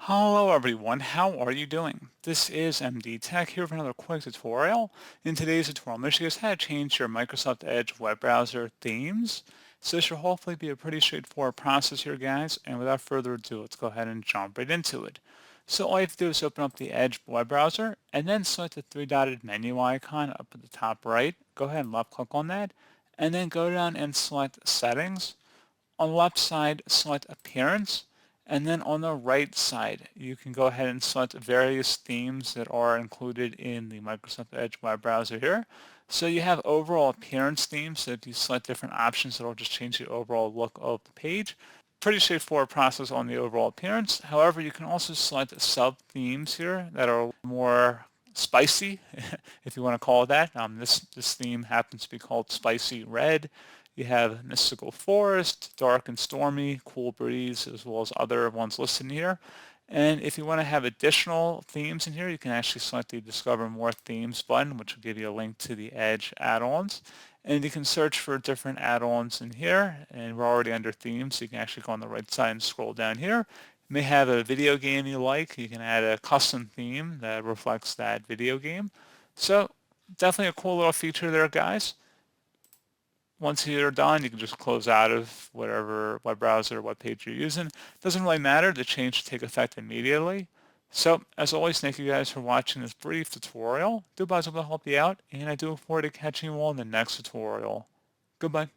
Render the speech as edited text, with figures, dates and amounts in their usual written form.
Hello everyone, how are you doing? This is MD Tech here for another quick tutorial. In today's tutorial, I'm going to show you guys how to change your Microsoft Edge web browser themes. So this should hopefully be a pretty straightforward process here, guys. And without further ado, let's go ahead and jump right into it. So all you have to do is open up the Edge web browser and then select the three-dotted menu icon up at the top right. Go ahead and left click on that and then go down and select Settings. On the left side, select Appearance, and then on the right side, you can go ahead and select various themes that are included in the Microsoft Edge web browser here. So you have overall appearance themes, so if you select different options, it'll just change the overall look of the page. Pretty straightforward process on the overall appearance. However, you can also select sub-themes here that are more spicy, if you want to call it that. This theme happens to be called Spicy Red. You have Mystical Forest, Dark and Stormy, Cool Breeze, as well as other ones listed here. And if you want to have additional themes in here, you can actually select the Discover More Themes button, which will give you a link to the Edge add-ons. And you can search for different add-ons in here, and we're already under themes, so you can actually go on the right side and scroll down here. You may have a video game you like. You can add a custom theme that reflects that video game. So definitely a cool little feature there, guys. Once you're done, you can just close out of whatever web browser or web page you're using. Doesn't really matter. The change should take effect immediately. So, as always, thank you guys for watching this brief tutorial. Do I was able to help you out, and I do look forward to catching you all in the next tutorial. Goodbye.